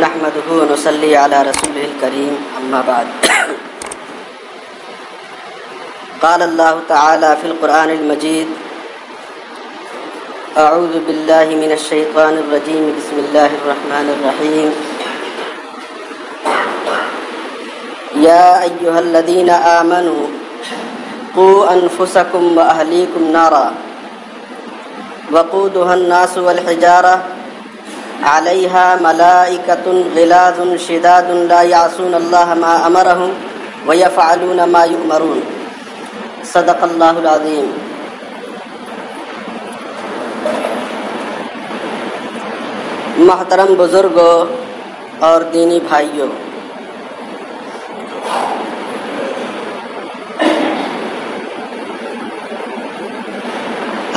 نحمده ونصلي على رسوله الكريم أما بعد قال الله تعالى في القرآن المجيد أعوذ بالله من الشيطان الرجيم بسم الله الرحمن الرحيم يا أيها الذين آمنوا قوا أنفسكم وأهليكم نارا وقودها الناس والحجارة عليها ملائكة غلاظ شداد لا يعصون الله ما أمرهم ويفعلون ما يؤمرون صدق اللہ العظیم۔ محترم بزرگوں اور دینی بھائیوں،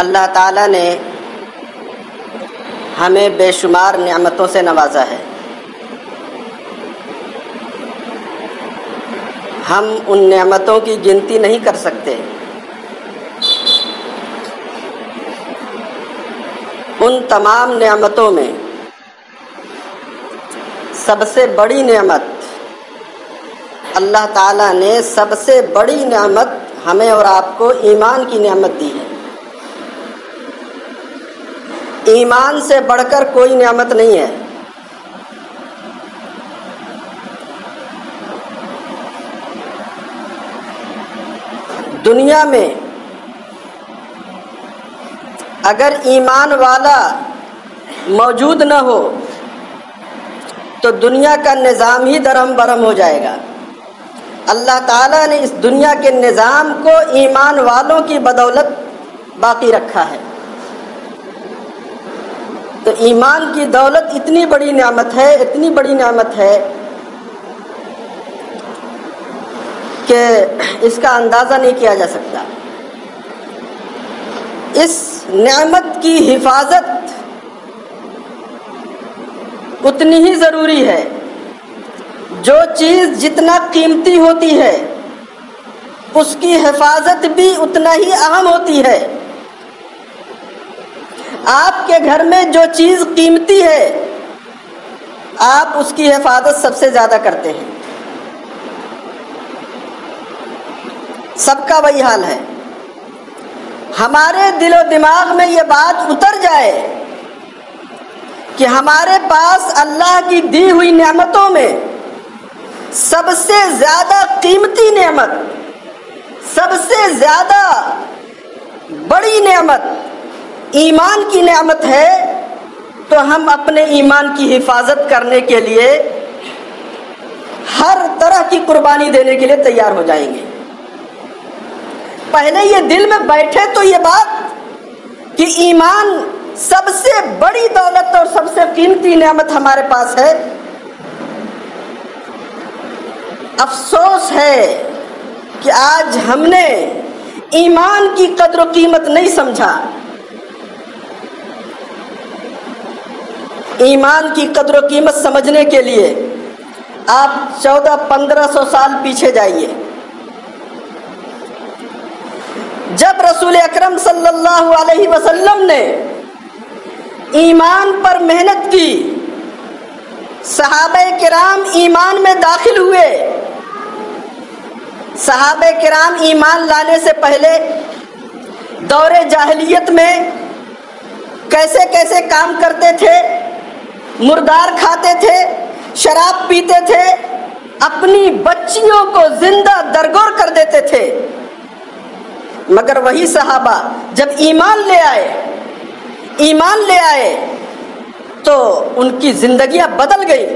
اللہ تعالیٰ نے ہمیں بے شمار نعمتوں سے نوازا ہے۔ ہم ان نعمتوں کی گنتی نہیں کر سکتے۔ ان تمام نعمتوں میں سب سے بڑی نعمت اللہ تعالیٰ نے سب سے بڑی نعمت ہمیں اور آپ کو ایمان کی نعمت دی ہے۔ ایمان سے بڑھ کر کوئی نعمت نہیں ہے۔ دنیا میں اگر ایمان والا موجود نہ ہو تو دنیا کا نظام ہی درہم برہم ہو جائے گا۔ اللہ تعالیٰ نے اس دنیا کے نظام کو ایمان والوں کی بدولت باقی رکھا ہے۔ تو ایمان کی دولت اتنی بڑی نعمت ہے، اتنی بڑی نعمت ہے کہ اس کا اندازہ نہیں کیا جا سکتا۔ اس نعمت کی حفاظت اتنی ہی ضروری ہے۔ جو چیز جتنا قیمتی ہوتی ہے اس کی حفاظت بھی اتنا ہی اہم ہوتی ہے۔ آپ کے گھر میں جو چیز قیمتی ہے آپ اس کی حفاظت سب سے زیادہ کرتے ہیں۔ سب کا وہی حال ہے۔ ہمارے دل و دماغ میں یہ بات اتر جائے کہ ہمارے پاس اللہ کی دی ہوئی نعمتوں میں سب سے زیادہ قیمتی نعمت، سب سے زیادہ بڑی نعمت ایمان کی نعمت ہے، تو ہم اپنے ایمان کی حفاظت کرنے کے لیے ہر طرح کی قربانی دینے کے لیے تیار ہو جائیں گے۔ پہلے یہ دل میں بیٹھے تو یہ بات کہ ایمان سب سے بڑی دولت اور سب سے قیمتی نعمت ہمارے پاس ہے۔ افسوس ہے کہ آج ہم نے ایمان کی قدر و قیمت نہیں سمجھا۔ ایمان کی قدر و قیمت سمجھنے کے لیے آپ 1400-1500 سال پیچھے جائیے۔ جب رسول اکرم صلی اللہ علیہ وسلم نے ایمان پر محنت کی، صحابہ کرام ایمان میں داخل ہوئے۔ صحابہ کرام ایمان لانے سے پہلے دور جاہلیت میں کیسے کیسے کام کرتے تھے، مردار کھاتے تھے، شراب پیتے تھے، اپنی بچیوں کو زندہ درگور کر دیتے تھے۔ مگر وہی صحابہ جب ایمان لے آئے تو ان کی زندگیاں بدل گئی،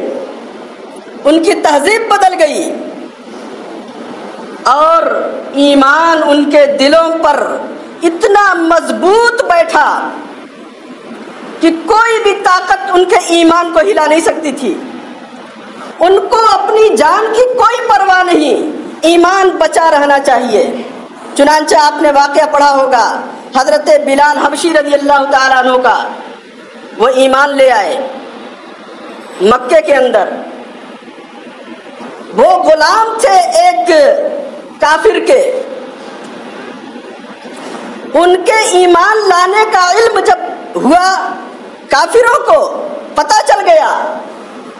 ان کی تہذیب بدل گئی، اور ایمان ان کے دلوں پر اتنا مضبوط بیٹھا کہ کوئی بھی طاقت ان کے ایمان کو ہلا نہیں سکتی تھی۔ ان کو اپنی جان کی کوئی پرواہ نہیں، ایمان بچا رہنا چاہیے۔ چنانچہ آپ نے واقعہ پڑھا ہوگا حضرت بلال حبشی رضی اللہ تعالیٰ عنہ کا۔ وہ ایمان لے آئے مکے کے اندر۔ وہ غلام تھے ایک کافر کے۔ ان کے ایمان لانے کا علم جب ہوا، کافروں کو پتہ چل گیا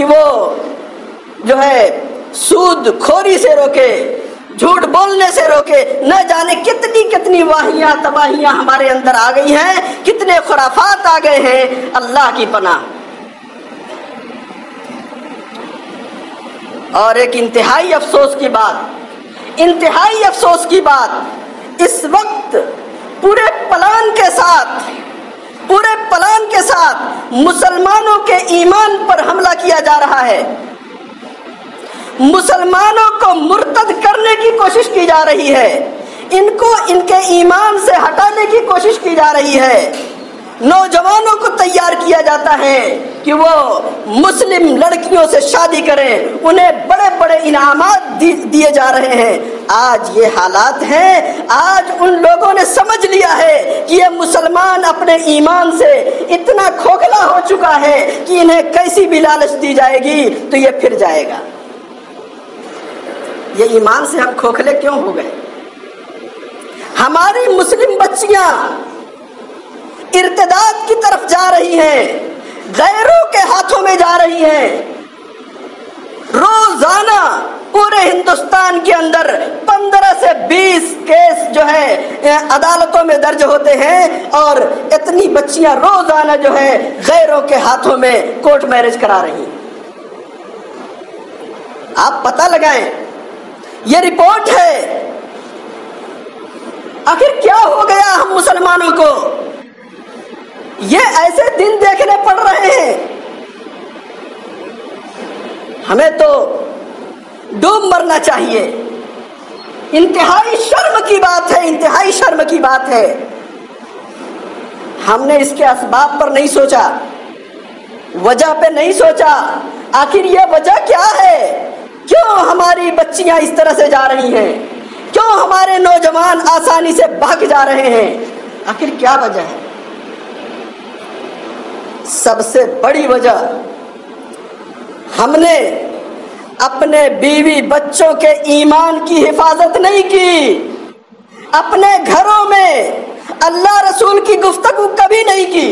کہ وہ جو ہے سود خوری سے روکے، جھوٹ بولنے سے روکے، نہ جانے کتنی کتنی واہیاں تباہیاں ہمارے اندر آ گئی ہیں، کتنے خرافات آ گئے ہیں، اللہ کی پناہ۔ اور ایک انتہائی افسوس کی بات، اس وقت پورے پلان کے ساتھ مسلمانوں کے ایمان پر حملہ کیا جا رہا ہے، مسلمانوں کو مرتد کرنے کی کوشش کی جا رہی ہے، ان کو ان کے ایمان سے ہٹانے کی کوشش کی جا رہی ہے۔ نوجوانوں کو تیار کیا جاتا ہے کہ وہ مسلم لڑکیوں سے شادی کریں، انہیں بڑے بڑے انعامات دیے جا رہے ہیں۔ آج یہ حالات ہیں، آج ان لوگوں نے سمجھ لیا ہے کہ یہ مسلمان اپنے ایمان سے اتنا کھوکھلا ہو چکا ہے کہ انہیں کیسی بھی لالچ دی جائے گی تو یہ پھر جائے گا۔ یہ ایمان سے ہم کھوکھلے کیوں ہو گئے؟ ہماری مسلم بچیاں ارتداد کی طرف جا رہی ہیں، غیروں کے ہاتھوں میں جا رہی ہیں۔ روزانہ پورے ہندوستان کے اندر 15 سے 20 کیس جو ہے عدالتوں میں درج ہوتے ہیں، اور اتنی بچیاں روزانہ جو ہے غیروں کے ہاتھوں میں کورٹ میرج کرا رہی ہیں۔ آپ پتہ لگائیں، یہ رپورٹ ہے۔ آخر کیا ہو گیا ہم مسلمانوں کو؟ یہ ایسے دن دیکھنے پڑ رہے ہیں، ہمیں تو ڈوب مرنا چاہیے۔ انتہائی شرم کی بات ہے، انتہائی شرم کی بات ہے۔ ہم نے اس کے اسباب پر نہیں سوچا، وجہ پہ نہیں سوچا، آخر یہ وجہ کیا ہے؟ کیوں ہماری بچیاں اس طرح سے جا رہی ہیں؟ کیوں ہمارے نوجوان آسانی سے بھاگ جا رہے ہیں؟ آخر کیا وجہ ہے؟ سب سے بڑی وجہ، ہم نے اپنے بیوی بچوں کے ایمان کی حفاظت نہیں کی، اپنے گھروں میں اللہ رسول کی گفتگو کبھی نہیں کی۔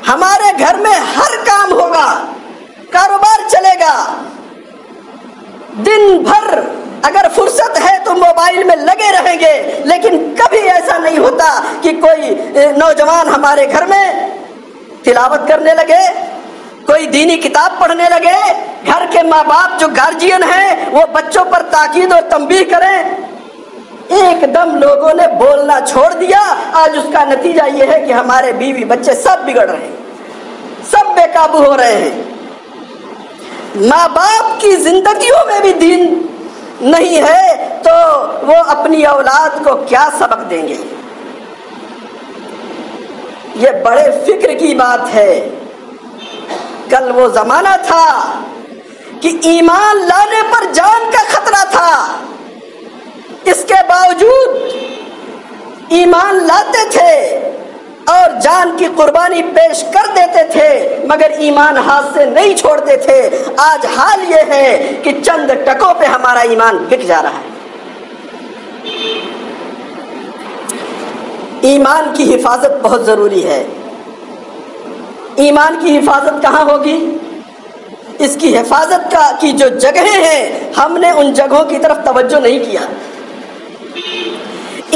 ہمارے گھر میں ہر کام ہوگا، کاروبار چلے گا، دن بھر اگر فرصت ہے تو موبائل میں لگے رہیں گے، لیکن کبھی ایسا نہیں ہوتا کہ کوئی نوجوان ہمارے گھر میں تلاوت کرنے لگے، کوئی دینی کتاب پڑھنے لگے۔ گھر کے ماں باپ جو گارجین ہیں وہ بچوں پر تاکید اور تنبیہ کریں۔ ایک دم لوگوں نے بولنا چھوڑ دیا، آج اس کا نتیجہ یہ ہے کہ ہمارے بیوی بچے سب بگڑ رہے ہیں، سب بے قابو ہو رہے ہیں۔ ماں باپ کی زندگیوں میں بھی دین نہیں ہے تو وہ اپنی اولاد کو کیا سبق دیں گے؟ یہ بڑے فکر کی بات ہے۔ کل وہ زمانہ تھا کہ ایمان لانے پر جان کا خطرہ تھا، اس کے باوجود ایمان لاتے تھے اور جان کی قربانی پیش کر دیتے تھے، مگر ایمان ہاتھ سے نہیں چھوڑتے تھے۔ آج حال یہ ہے کہ چند ٹکوں پہ ہمارا ایمان بک جا رہا ہے۔ ایمان کی حفاظت بہت ضروری ہے۔ ایمان کی حفاظت کہاں ہوگی؟ اس کی حفاظت کی جو جگہیں ہیں، ہم نے ان جگہوں کی طرف توجہ نہیں کیا۔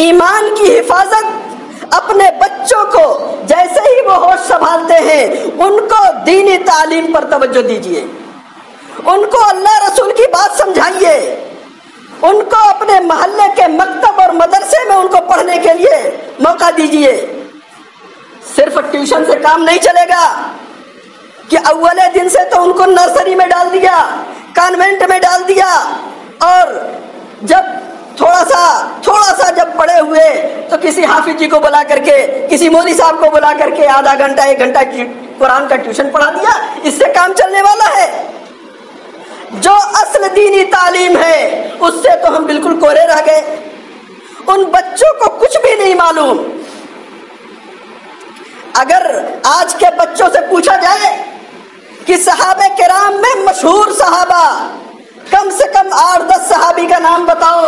ایمان کی حفاظت اپنے بچوں کو جیسے ہی وہ ہوش سنبھالتے ہیں ان کو دینی تعلیم پر توجہ دیجیے، ان کو اللہ رسول کی بات سمجھائیے، ان کو اپنے محلے کے مکتب اور مدرسے میں ان کو پڑھنے کے لیے موقع دیجیے۔ صرف ٹیوشن سے کام نہیں چلے گا کہ اولے دن سے تو ان کو نرسری میں ڈال دیا، کانوینٹ میں ڈال دیا، اور جب تھوڑا سا جب پڑے ہوئے تو کسی حافظ جی کو بلا کر کے، کسی مولوی صاحب کو بلا کر کے آدھا گھنٹہ 1 گھنٹہ قرآن کا ٹیوشن پڑھا دیا، اس سے کام چلنے والا ہے؟ جو اصل دینی تعلیم ہے اس سے تو ہم بالکل کورے رہ گئے، ان بچوں کو کچھ بھی نہیں معلوم۔ اگر آج کے بچوں سے پوچھا جائے کہ صحابہ کرام میں مشہور صحابہ کم سے کم 8-10 صحابی کا نام بتاؤ،